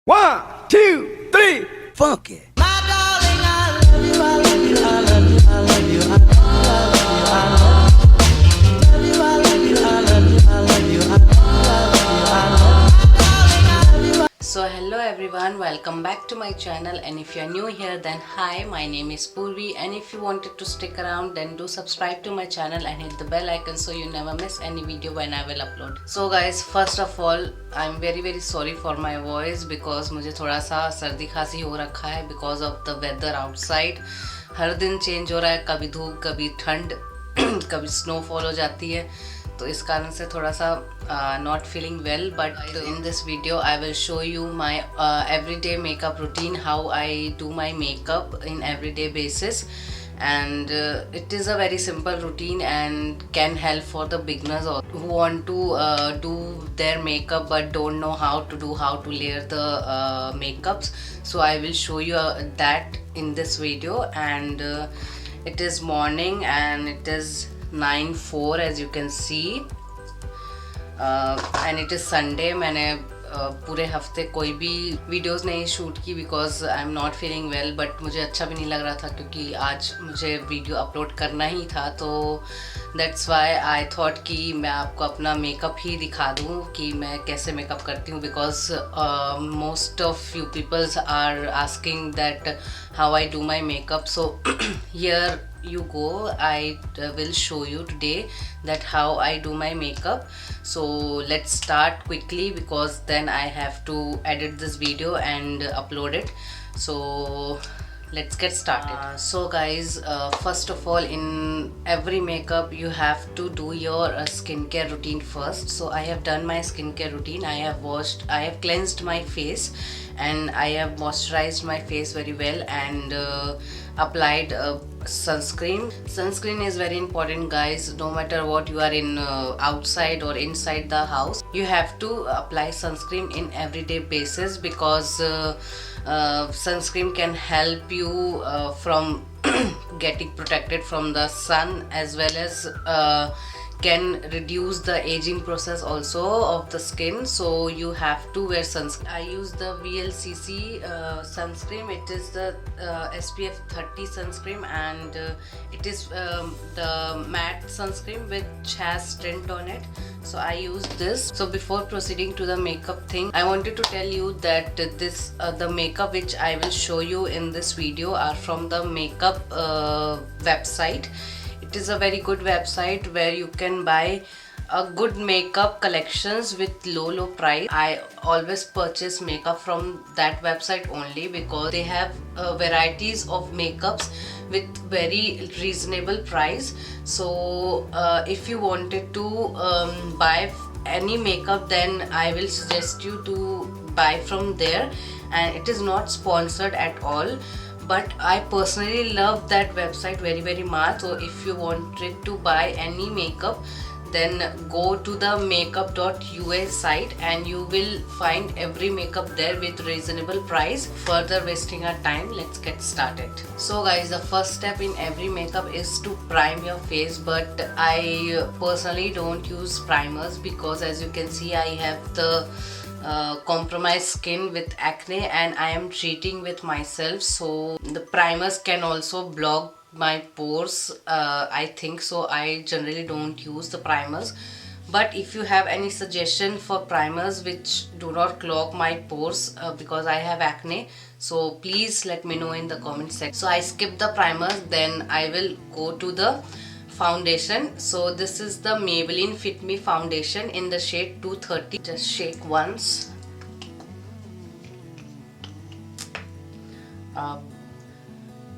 One, two, three, funky. So hello everyone, welcome back to my channel, and if you are new here then hi, my name is Purvi, and if you wanted to stick around then do subscribe to my channel and hit the bell icon so you never miss any video when I will upload. So guys, first of all I'm very sorry for my voice because मुझे थोड़ा सा सर्दी खांसी हो रखा है because of the weather outside. हर दिन change हो रहा है, कभी धूप कभी ठंड कभी स्नोफॉल हो जाती है, तो इस कारण से थोड़ा सा not feeling well. But in this video I will show you my everyday makeup routine, how I do my makeup in everyday basis, and it is a very simple routine and can help for the beginners who want to do their makeup but don't know how to layer the makeups. So I will show you that in this video. And it is morning and it is 9:04 as you can see, and it is Sunday. मैंने पूरे हफ्ते कोई भी videos नहीं shoot की because I am not feeling well, but मुझे अच्छा भी नहीं लग रहा था क्योंकि आज मुझे वीडियो अपलोड करना ही था, तो दैट्स वाई आई थॉट कि मैं आपको अपना मेकअप ही दिखा दूँ कि मैं कैसे मेकअप करती हूँ, because most of you peoples are asking that how I do my makeup. So here you go, I will show you today that how I do my makeup. So let's start quickly because then I have to edit this video and upload it. So let's get started. So guys, first of all, in every makeup you have to do your skincare routine first. So I have done my skincare routine. I have cleansed my face and I have moisturized my face very well and applied sunscreen. Sunscreen is very important guys, no matter what you are in outside or inside the house, you have to apply sunscreen in everyday basis because sunscreen can help you from getting protected from the sun, as well as can reduce the aging process also of the skin. So you have to wear sunscreen. I use the VLCC sunscreen. It is the SPF 30 sunscreen, and it is the matte sunscreen which has tint on it, so I use this. So before proceeding to the makeup thing, I wanted to tell you that this the makeup which I will show you in this video are from the makeup website. It is a very good website where you can buy a good makeup collections with low price. I always purchase makeup from that website only because they have varieties of makeups with very reasonable price. So if you wanted to buy any makeup, then I will suggest you to buy from there, and it is not sponsored at all, but I personally love that website very much. So if you wanted to buy any makeup, then go to the makeup.us site and you will find every makeup there with reasonable price. Further wasting our time, let's get started. So guys, the first step in every makeup is to prime your face, but I personally don't use primers because as you can see I have the compromised skin with acne and I am treating with myself, so the primers can also block my pores, I think. So I generally don't use the primers, but if you have any suggestion for primers which do not clog my pores because I have acne, so please let me know in the comment section. So I skip the primers, then I will go to the foundation. So this is the Maybelline Fit Me foundation in the shade 230. Just shake once.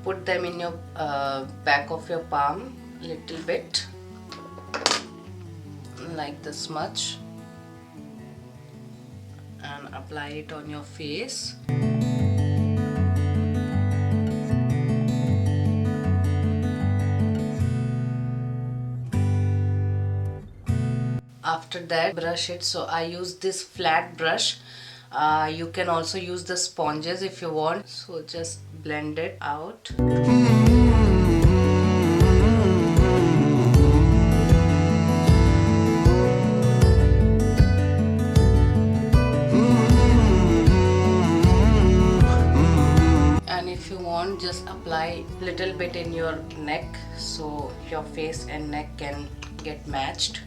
Put them in your back of your palm little bit, like this much, and apply it on your face. After that, brush it. So I use this flat brush. You can also use the sponges if you want. So just blend it out. want, just apply little bit in your neck so your face and neck can get matched.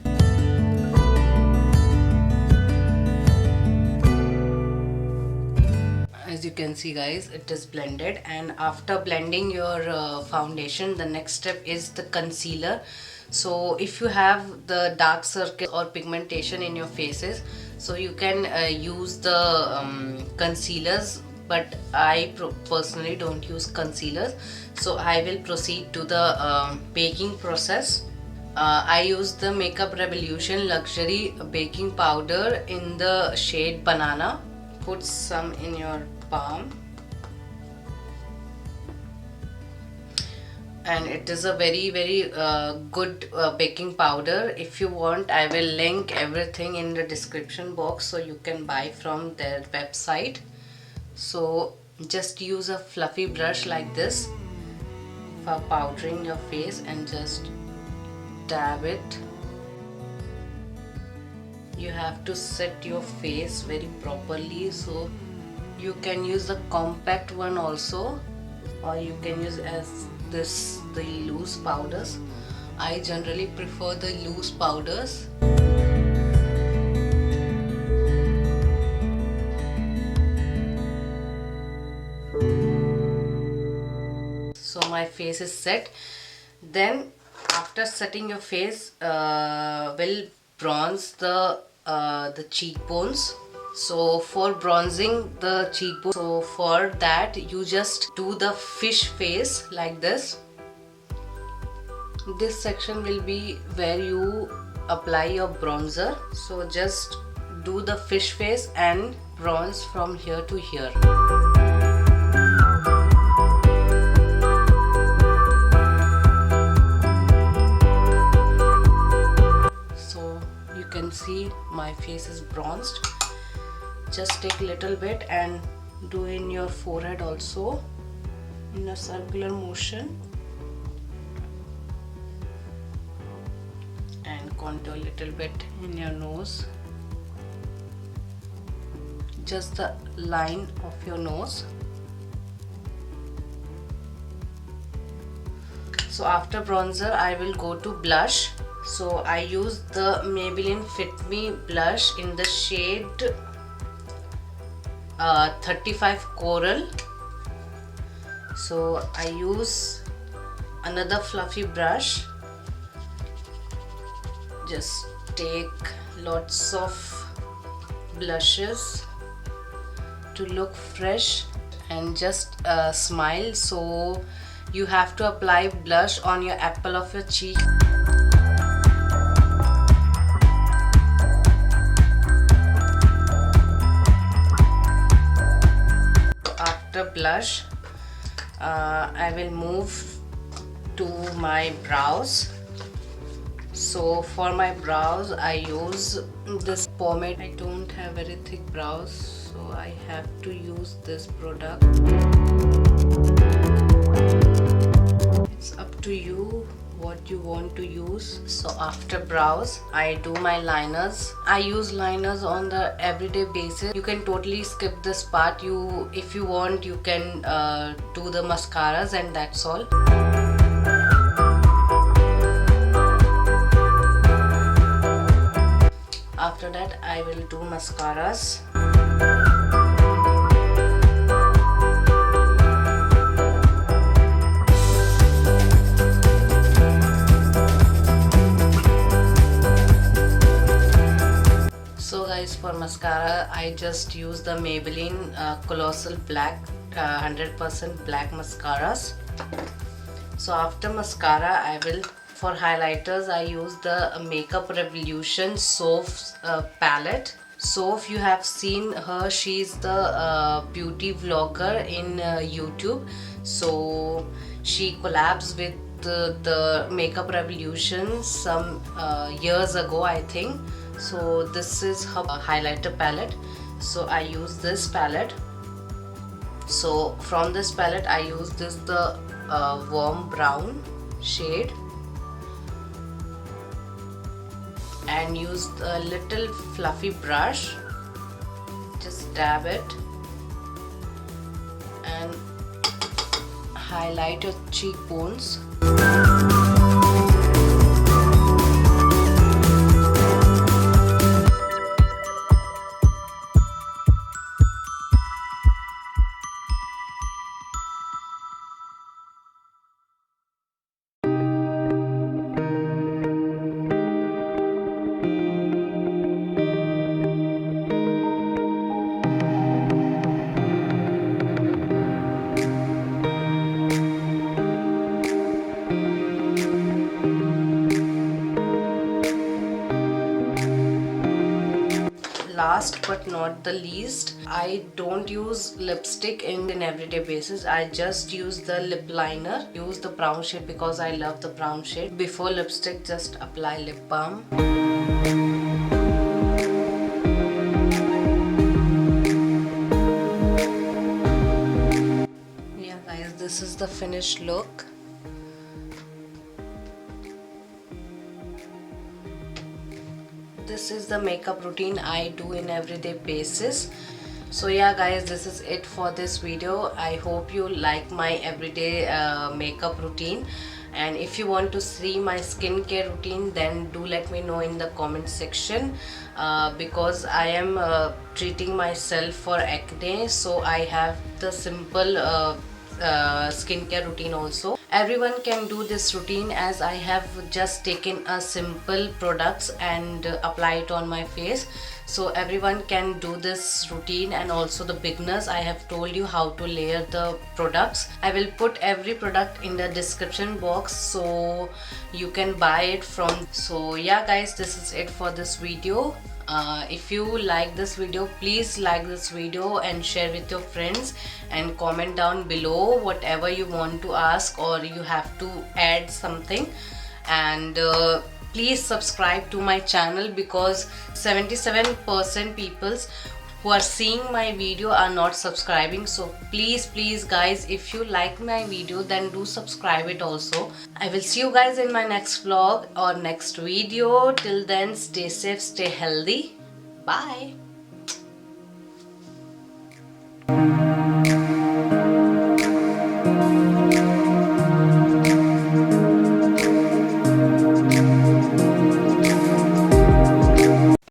As you can see guys, it is blended, and after blending your foundation, the next step is the concealer. So if you have the dark circle or pigmentation in your faces, so you can use the concealers, but I personally don't use concealers. So I will proceed to the baking process. I use the Makeup Revolution Luxury Baking Powder in the shade Banana. Put some in your palm, and it is a very good baking powder. If you want, I will link everything in the description box so you can buy from their website. So just use a fluffy brush like this for powdering your face and just dab it. You have to set your face very properly, so you can use the compact one also, or you can use as this the loose powders. I generally prefer the loose powders. So my face is set. Then after setting your face, will bronze the cheekbones. So for bronzing the cheekbone, so for that you just do the fish face like this. This section will be where you apply your bronzer. So just do the fish face and bronze from here to here. So you can see my face is bronzed. Just take a little bit and do in your forehead also in a circular motion, and contour a little bit in your nose, just the line of your nose. So after bronzer I will go to blush. So I use the Maybelline Fit Me blush in the shade 35 Coral. So I use another fluffy brush. Just take lots of blushes to look fresh and just smile. So you have to apply blush on your apple of your cheek. Blush, I will move to my brows. So for my brows I use this pomade. I don't have very thick brows, so I have to use this product. It's up to you what you want to use. So after brows I do my liners. I use liners on the everyday basis. You can totally skip this part. If you want, you can do the mascaras, and that's all. After that I will do mascaras. For mascara I just use the Maybelline Colossal Black 100% black mascaras. So after mascara I will, for highlighters I use the Makeup Revolution Soph's palette. Soph, you have seen her, she's the beauty vlogger in YouTube. So she collabs with the Makeup Revolution some years ago, I think. So this is her highlighter palette. So I use this palette. So from this palette I use the warm brown shade, and use a little fluffy brush. Just dab it and highlight your cheekbones. Last but not the least, I don't use lipstick in everyday basis. I just use the lip liner. Use the brown shade because I love the brown shade. Before lipstick, just apply lip balm. Yeah guys, this is the finished look. This is the makeup routine I do in everyday basis. So yeah guys, this is it for this video. I hope you like my everyday makeup routine, and if you want to see my skincare routine, then do let me know in the comment section, because I am treating myself for acne, so I have the simple skincare routine also. Everyone can do this routine, as I have just taken a simple products and apply it on my face. So everyone can do this routine, and also the beginners, I have told you how to layer the products. I will put every product in the description box so you can buy it from. So yeah guys, this is it for this video. If you like this video, please like this video and share with your friends, and comment down below whatever you want to ask or you have to add something. And please subscribe to my channel, because 77% peoples who are seeing my video are not subscribing. So please guys, if you like my video, then do subscribe it also. I will see you guys in my next vlog or next video. Till then, stay safe, stay healthy. Bye.